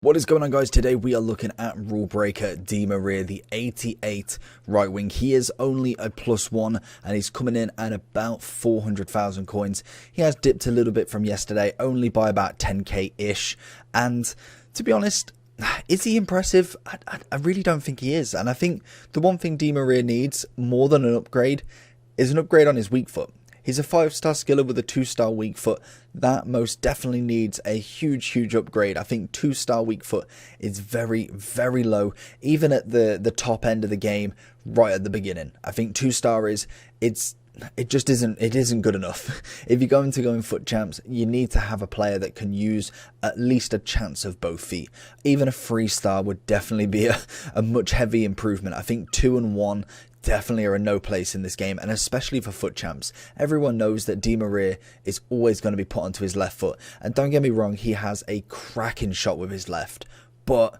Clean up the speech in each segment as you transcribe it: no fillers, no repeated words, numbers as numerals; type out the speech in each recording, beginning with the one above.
What is going on, guys? Today we are looking at Rulebreaker Di Maria, the 88 right wing. He is only a +1 and he's coming in at about 400,000 coins. He has dipped a little bit from yesterday, only by about 10k ish. And to be honest, is he impressive? I really don't think he is. And I think the one thing Di Maria needs more than an upgrade is an upgrade on his weak foot. He's a 5-star skiller with a 2-star weak foot. That most definitely needs a huge upgrade. I think 2-star weak foot is very low, even at the top end of the game, right at the beginning. I think 2-star it just isn't good enough. If you're going to go in foot champs, you need to have a player that can use at least a chance of both feet. Even a 3-star would definitely be a much heavy improvement. I think 2 and 1 definitely are in no place in this game, and especially for foot champs. Everyone knows that Di Maria is always going to be put onto his left foot, and don't get me wrong, he has a cracking shot with his left, but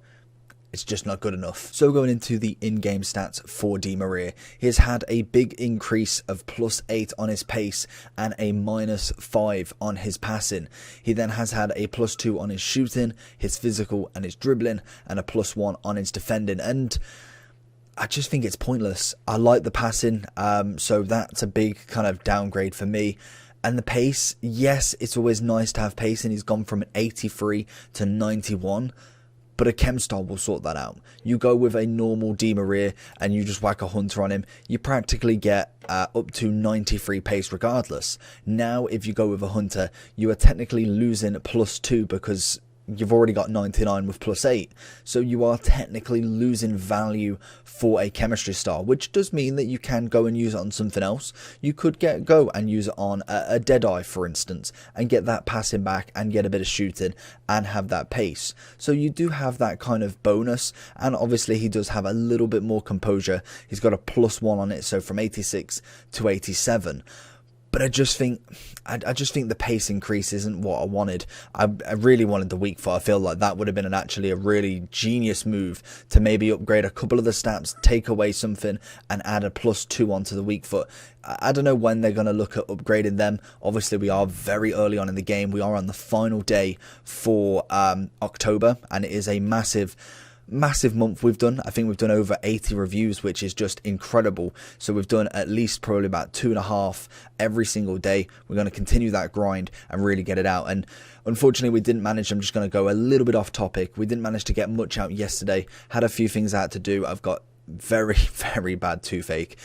it's just not good enough. So going into the in-game stats for Di Maria, he has had a big increase of +8 on his pace and a -5 on his passing. He then has had a +2 on his shooting, his physical and his dribbling, and a +1 on his defending. And I just think it's pointless. I like the passing, so that's a big kind of downgrade for me. And the pace, yes, it's always nice to have pace, and he's gone from an 83 to 91. But a chem star will sort that out. You go with a normal Di Maria and you just whack a hunter on him, you practically get up to 93 pace regardless. Now, if you go with a hunter, you are technically losing +2 because you've already got 99 with +8. So you are technically losing value for a chemistry star, which does mean that you can go and use it on something else. You could go and use it on a Deadeye, for instance, and get that passing back and get a bit of shooting and have that pace. So you do have that kind of bonus, and obviously he does have a little bit more composure. He's got a +1 on it, so from 86 to 87. But I just think the pace increase isn't what I wanted. I really wanted the weak foot. I feel like that would have been actually a really genius move to maybe upgrade a couple of the stats, take away something, and add a +2 onto the weak foot. I don't know when they're going to look at upgrading them. Obviously, we are very early on in the game. We are on the final day for October, and it is a massive month we've done. I think we've done over 80 reviews, which is just incredible. So we've done at least probably about 2.5 every single day. We're going to continue that grind and really get it out. And unfortunately, we didn't manage. I'm just going to go a little bit off topic. We didn't manage to get much out yesterday. Had a few things I had to do. I've got very bad toothache,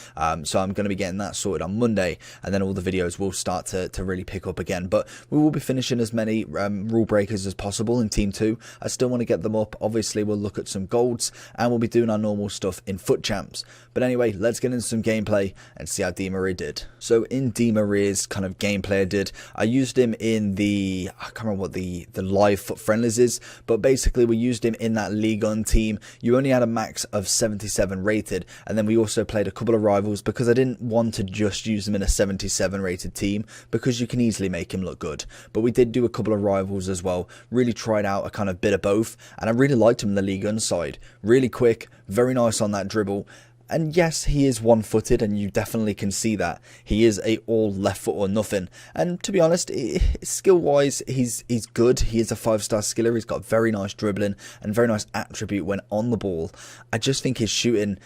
so I'm going to be getting that sorted on Monday, and then all the videos will start to really pick up again. But we will be finishing as many rule breakers as possible in Team 2. I still want to get them up. Obviously, we'll look at some golds, and we'll be doing our normal stuff in foot champs. But anyway, let's get into some gameplay and see how Di Maria did. So in Di Maria's kind of gameplay I did, I used him in the, I can't remember what the live foot friendlies is, but basically we used him in that League On team. You only had a max of 77 rated, and then we also played a couple of rivals because I didn't want to just use them in a 77 rated team because you can easily make him look good. But we did do a couple of rivals as well, really tried out a kind of bit of both, and I really liked him in the League On side. Really quick, very nice on that dribble. And yes, he is one-footed, and you definitely can see that. He is a all left foot or nothing. And to be honest, skill-wise, he's good. He is a 5-star skiller. He's got very nice dribbling and very nice attribute when on the ball. I just think his shooting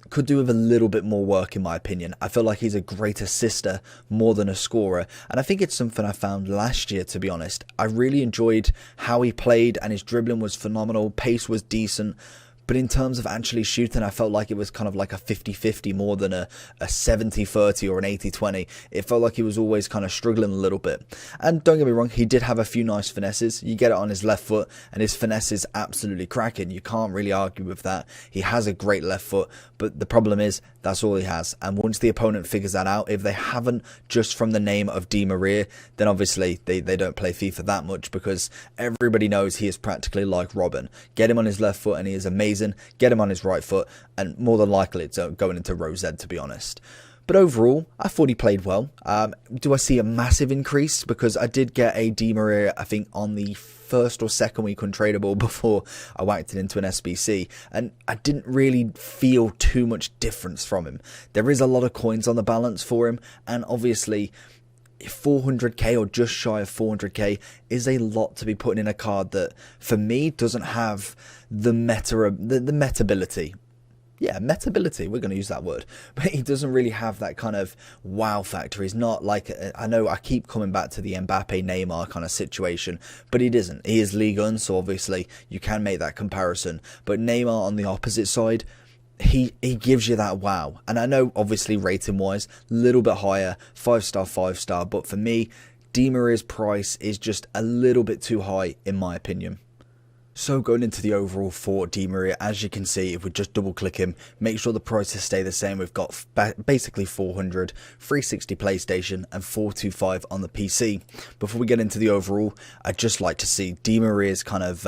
could do with a little bit more work, in my opinion. I feel like he's a great assister more than a scorer, and I think it's something I found last year, to be honest. I really enjoyed how he played, and his dribbling was phenomenal. Pace was decent. But in terms of actually shooting, I felt like it was kind of like a 50-50 more than a 70-30 or an 80-20. It felt like he was always kind of struggling a little bit. And don't get me wrong, he did have a few nice finesses. You get it on his left foot, and his finesse is absolutely cracking. You can't really argue with that. He has a great left foot, but the problem is that's all he has. And once the opponent figures that out, if they haven't just from the name of Di Maria, then obviously they don't play FIFA that much, because everybody knows he is practically like Robin. Get him on his left foot and he is amazing. Get him on his right foot, and more than likely it's going into Rosette, to be honest. But overall, I thought he played well. Do I see a massive increase? Because I did get a Di Maria, I think, on the first or second week untradeable before I whacked it into an SBC, and I didn't really feel too much difference from him. There is a lot of coins on the balance for him, and obviously 400k or just shy of 400k is a lot to be putting in a card that, for me, doesn't have the metability. Yeah, metability, we're going to use that word. But he doesn't really have that kind of wow factor. He's not like, I know I keep coming back to the Mbappe, Neymar kind of situation, but he isn't. He is Ligue 1, so obviously you can make that comparison. But Neymar on the opposite side, he gives you that wow. And I know, obviously, rating-wise, a little bit higher, 5-star, 5-star. But for me, Di Maria's price is just a little bit too high, in my opinion. So going into the overall for Di Maria, as you can see, if we just double click him, make sure the prices stay the same. We've got basically 400, 360 PlayStation and 425 on the PC. Before we get into the overall, I'd just like to see Di Maria's kind of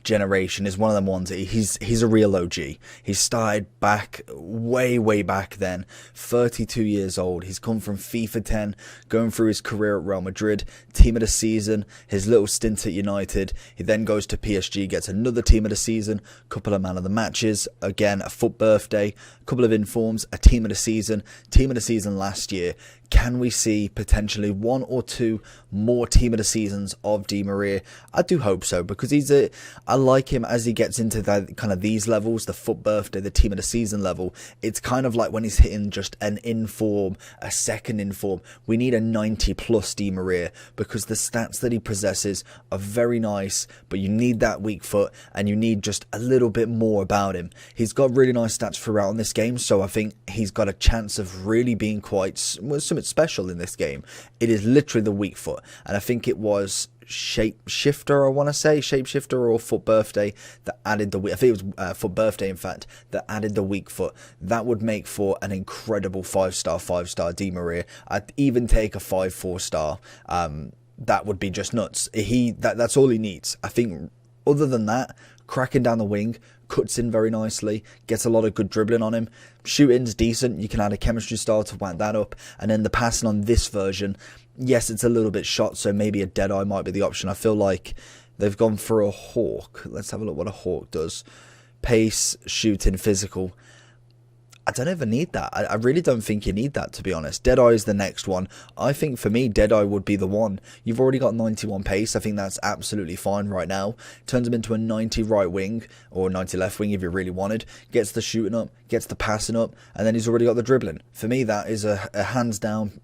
generation is one of them ones. He's a real OG. He started back way back then, 32 years old. He's come from FIFA 10, going through his career at Real Madrid, team of the season, his little stint at United. He then goes to PSG, gets another team of the season, couple of man of the matches, again a FUT birthday, a couple of informs, a team of the season last year. Can we see potentially 1 or 2 more team of the seasons of Di Maria? I do hope so, because I like him as he gets into the kind of these levels, the FUT birthday, the team of the season level. It's kind of like when he's hitting just an inform, a second inform. We need a 90 plus Di Maria, because the stats that he possesses are very nice, but you need that weak foot and you need just a little bit more about him. He's got really nice stats throughout in this game, so I think he's got a chance of really being quite something special in this game. It is literally the weak foot, and I think it was Shapeshifter, I want to say Shapeshifter or FUT birthday that added the I think it was FUT birthday, in fact, that added the weak foot. That would make for an incredible 5-star Di Maria. I'd even take a 4-star. That would be just nuts. That's all he needs. I think other than that, cracking down the wing, cuts in very nicely, gets a lot of good dribbling on him. Shooting's decent, you can add a chemistry style to whack that up. And then the passing on this version, yes, it's a little bit shot, so maybe a Deadeye might be the option. I feel like they've gone for a Hawk. Let's have a look what a Hawk does. Pace, shooting, physical. I don't ever need that. I really don't think you need that, to be honest. Deadeye is the next one. I think for me, Deadeye would be the one. You've already got 91 pace. I think that's absolutely fine right now. Turns him into a 90 right wing or 90 left wing if you really wanted. Gets the shooting up, gets the passing up, and then he's already got the dribbling. For me, that is a hands down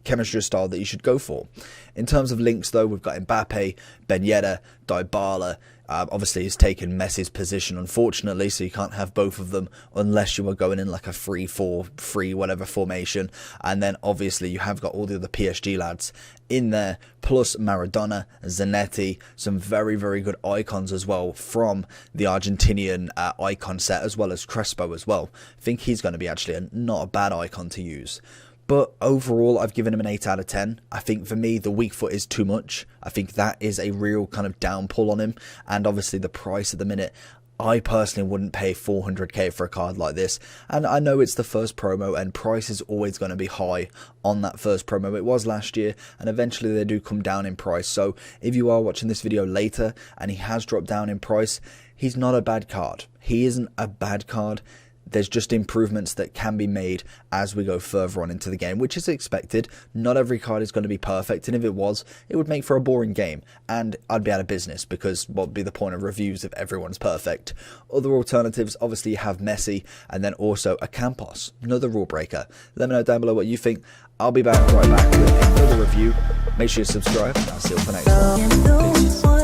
chemistry style that you should go for. In terms of links, though, we've got Mbappe, Ben Yedder, Dybala. Obviously, he's taken Messi's position, unfortunately, so you can't have both of them unless you were going in like a 3-4-3 whatever formation. And then, obviously, you have got all the other PSG lads in there, plus Maradona, Zanetti, some very good icons as well from the Argentinian icon set, as well as Crespo as well. I think he's going to be actually not a bad icon to use. But overall, I've given him an 8 out of 10. I think for me, the weak foot is too much. I think that is a real kind of down pull on him. And obviously the price at the minute, I personally wouldn't pay 400k for a card like this. And I know it's the first promo and price is always going to be high on that first promo. It was last year, and eventually they do come down in price. So if you are watching this video later and he has dropped down in price, he's not a bad card. He isn't a bad card. There's just improvements that can be made as we go further on into the game, which is expected. Not every card is going to be perfect, and if it was, it would make for a boring game, and I'd be out of business, because what would be the point of reviews if everyone's perfect? Other alternatives, obviously you have Messi, and then also a Campos, another rule breaker. Let me know down below what you think. I'll be right back with another review. Make sure you subscribe, and I'll see you for the next one. Peace.